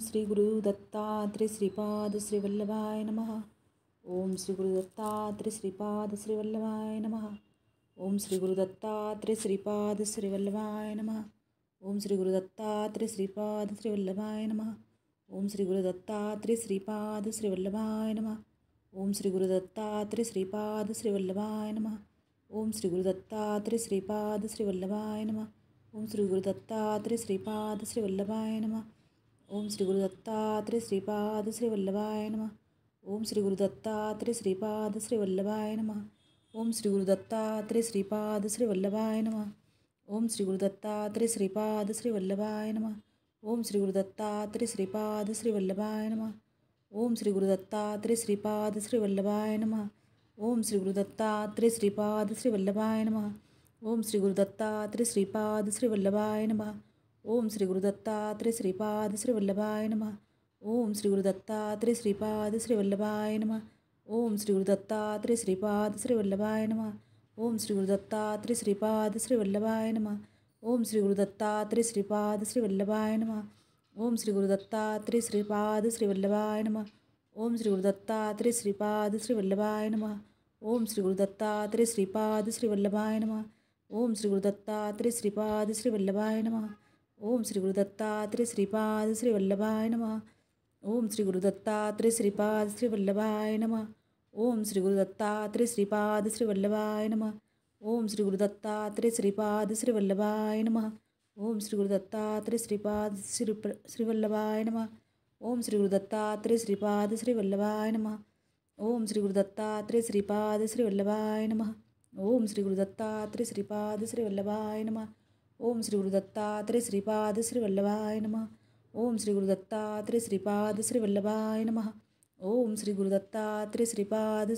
श्री गुरु दत्तात्रेय श्रीपाद श्री वल्लभाय नमः। ओम श्री गुरु दत्तात्रेय श्रीपाद श्री वल्लभाय नमः। ओम श्री गुरु दत्तात्रेय श्रीपाद श्री वल्लभाय नमः। ओम श्री गुरु दत्तात्रेय श्रीपाद श्री वल्लभाय नमः। ओम श्री गुरु दत्तात्रेय श्रीपाद श्री वल्लभाय नमः। ओम श्री गुरु दत्तात्रेय श्रीपाद श्री वल्लभाय नमः। ओम श्री गुरु दत्तात्रेय श्रीपाद श्री वल्लभाय नमः। ओम श्री गुरु दत्तात्रेय श्रीपाद श्री वल्लभाय नमः। ओम श्री गुरु दत्तात्रेय श्रीपाद श्री वल्लभाय नमः। ओम श्री गुरु दत्तात्रेय श्रीपाद श्री वल्लभाय नमः। ओम श्री गुरु दत्तात्रेय श्रीपाद श्री वल्लभाय नमः। ओम श्री गुरु दत्तात्रेय श्रीपाद श्री वल्लभाय नमः। ओम श्री गुरु दत्तात्रेय श्रीपाद श्री वल्लभाय नमः। ओम श्री गुरु दत्तात्रेय श्रीपाद श्री वल्लभाय नमः। ओम श्री गुरु दत्तात्रेय श्रीपाद श्री वल्लभाय नमः। ओम श्री गुरु दत्तात्रेय श्रीपाद श्री वल्लभाय नमः। ओम श्री गुरु दत्तात्रेय श्रीपाद श्री वल्लभाय नमः। ओम श्री गुरु दत्तात्रेय श्रीपाद श्री वल्लभाय नमः। ओम श्री गुरु दत्तात्रेय श्रीपाद श्री वल्लभाय नमः। ओम श्री गुरु दत्तात्रेय श्रीपाद श्री वल्लभाय नमः। ओम श्री गुरु दत्तात्रेय श्रीपाद श्री वल्लभाय नमः। ओम श्री गुरु दत्तात्रेय श्रीपाद श्री वल्लभाय नमः। ओम श्री गुरु दत्तात्रेय श्रीपाद श्री वल्लभाय नमः। ओम श्री गुरु दत्तात्रेय श्रीपाद श्री वल्लभाय नमः। ओम श्री गुरु दत्तात्रेय श्रीपाद श्री वल्लभाय नमः। ओम श्री गुरु दत्तात्रेय श्रीपाद श्री वल्लभाय नमः। ओम श्री गुरु दत्तात्रेय श्रीपाद श्री वल्लभाय नमः। ओम श्री गुरु दत्तात्रेय श्रीपाद श्री वल्लभाय नमः। ओम श्री गुरु दत्तात्रेय श्रीपाद श्री वल्लभाय नमः। ओम श्री गुरु दत्तात्रेय श्रीपाद श्री वल्लभाय नमः। ओम श्री गुरु दत्तात्रेय श्रीपाद श्री वल्लभाय नमः। ओम श्री गुरु दत्तात्रेय श्रीपाद श्री वल्लभाय नमः। ओम श्री गुरु दत्तात्रेय श्रीपाद श्री वल्लभाय नमः। ओम श्री गुरु दत्तात्रेय श्रीपाद श्री वल्लभाय नमः। ओम श्री गुरु दत्तात्रेय श्रीपाद श्री वल्लभाय नमः। ओम श्री गुरु दत्तात्रेय श्रीपाद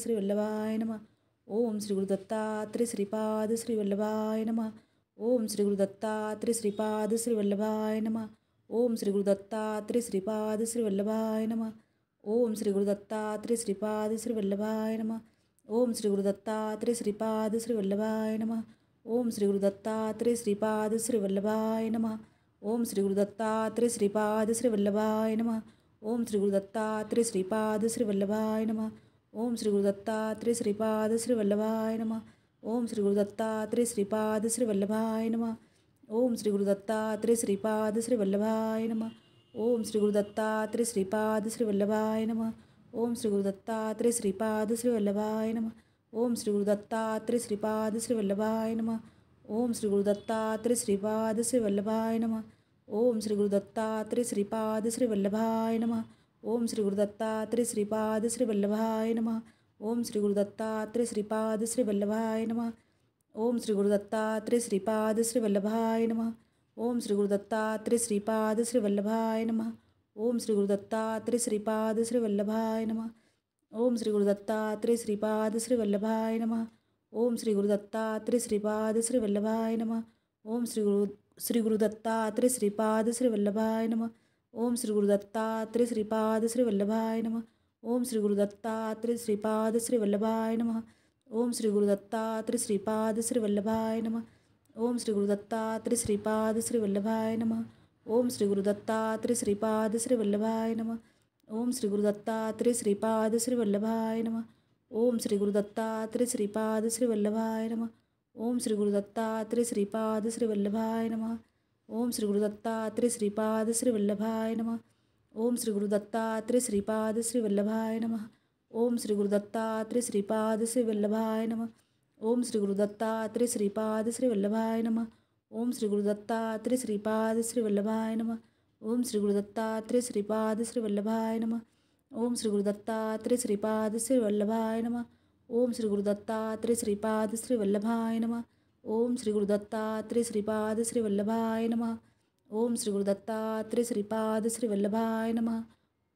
श्री वल्लभाय नमः। ओम श्री गुरु दत्तात्रेय श्रीपाद श्री वल्लभाय नमः। ओम श्री गुरु दत्तात्रेय श्रीपाद श्री वल्लभाय नमः। ओम श्री गुरु दत्तात्रेय श्रीपाद श्री वल्लभाय नमः। ओम श्री गुरु दत्तात्रेय श्रीपाद श्री वल्लभाय नमः। ओम श्री गुरु दत्तात्रेय श्रीपाद श्री वल्लभाय नमः। ओम श्री गुरु दत्तात्रेय श्रीपाद श्री वल्लभाय नमः। ओम श्री गुरु दत्तात्रेय श्रीपाद श्री वल्लभाय नमः। ओम श्री गुरु दत्तात्रेय श्रीपाद श्री वल्लभाय नमः। ओम श्री गुरु दत्तात्रेय श्रीपाद श्री वल्लभाय नमः। ओम श्री गुरु दत्तात्रेय श्रीपाद श्री वल्लभाय नमः। ओम श्री गुरु दत्तात्रेय श्रीपाद श्री वल्लभाय नमः। ओम श्री गुरु दत्तात्रेय श्रीपाद श्री वल्लभाय नमः। ओम श्री गुरु दत्तात्रेय श्रीपाद श्री वल्लभाय नमः। ओम श्री गुरु दत्तात्रेय श्रीपाद श्री वल्लभाय नमः। ओम श्री गुरु दत्तात्रेय श्रीपाद श्री वल्लभाय नमः। ओम श्री गुरु दत्तात्रेय श्रीपाद श्री वल्लभाय नमः। ओम श्री गुरु दत्तात्रेय श्रीपाद श्री वल्लभाय नमः। ओम श्री गुरु दत्तात्रेय श्रीपाद श्री वल्लभाय नमः। ओम श्री गुरु दत्तात्रेय श्रीपाद श्री वल्लभाय नमः। ओम श्री गुरु दत्तात्रेय श्रीपाद श्री वल्लभाय नमः। ओम श्री गुरु दत्तात्रेय श्रीपाद श्री वल्लभाय नमः। ओम श्री गुरु दत्तात्रेय श्रीपाद श्री वल्लभाय नमः। ओम श्री गुरु दत्तात्रेय श्रीपाद श्री वल्लभाय नमः। ओम श्री गुरु दत्तात्रेय श्रीपाद श्री वल्लभाय नमः। ओम श्री गुरु दत्तात्रेय श्रीपाद श्री वल्लभाय नमः। ओम श्री गुरु दत्तात्रेय श्रीपाद श्री वल्लभाय नमः। ओम श्री गुरु दत्तात्रेय श्रीपाद श्री वल्लभाय नमः। ओम श्री गुरु दत्तात्रेय श्रीपाद श्री वल्लभाय नमः। ओम श्री गुरु दत्तात्रेय श्रीपाद श्री वल्लभाय नमः। ओम श्री गुरु दत्तात्रेय श्रीपाद श्री वल्लभाय नमः। ओम श्री गुरु दत्तात्रेय श्रीपाद श्री वल्लभाय नमः। ओम श्री गुरु दत्तात्रेय श्रीपाद श्री वल्लभाय नमः। ओम श्री गुरु दत्तात्रेय श्रीपाद श्री वल्लभाय नमः। ओम श्री गुरु दत्तात्रेय श्रीपाद श्री वल्लभाय नमः। ओम श्री गुरु दत्तात्रेय श्रीपाद श्री वल्लभाय नमः। ओम श्री गुरु दत्तात्रेय श्रीपाद श्री वल्लभाय नमः। ओम श्री गुरु दत्तात्रेय श्रीपाद श्री वल्लभाय नमः। ओम श्री गुरु दत्तात्रेय श्रीपाद श्री वल्लभाय नमः। ओम श्री गुरु दत्तात्रेय श्रीपाद श्री वल्लभाय नमः। ओम श्री गुरु दत्तात्रेय श्रीपाद श्री वल्लभाय नमः। ओम श्री गुरु दत्तात्रेय श्रीपाद श्री वल्लभाय नमः। ओम श्री गुरु दत्तात्रेय श्रीपाद श्री वल्लभाय नमः।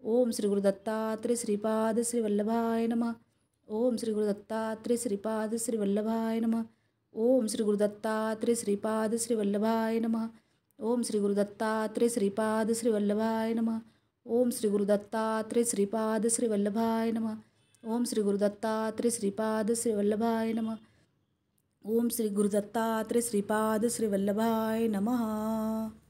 ओम श्री गुरु दत्तात्रेय श्रीपाद श्री वल्लभाय नमः। ओम श्री गुरु दत्तात्रेय श्रीपाद श्री वल्लभाय नमः। ओम श्री गुरु दत्तात्रेय श्रीपाद श्री वल्लभाय नमः। ओम श्री गुरु दत्तात्रेय श्रीपाद श्री वल्लभाय नमः। ओम श्री गुरु दत्तात्रेय श्रीपाद श्री वल्लभाय नमः। ओम श्री गुरु दत्तात्रेय श्रीपाद श्री वल्लभाय नमः। ओम श्री गुरु दत्तात्रेय श्रीपाद श्री वल्लभाय नमः।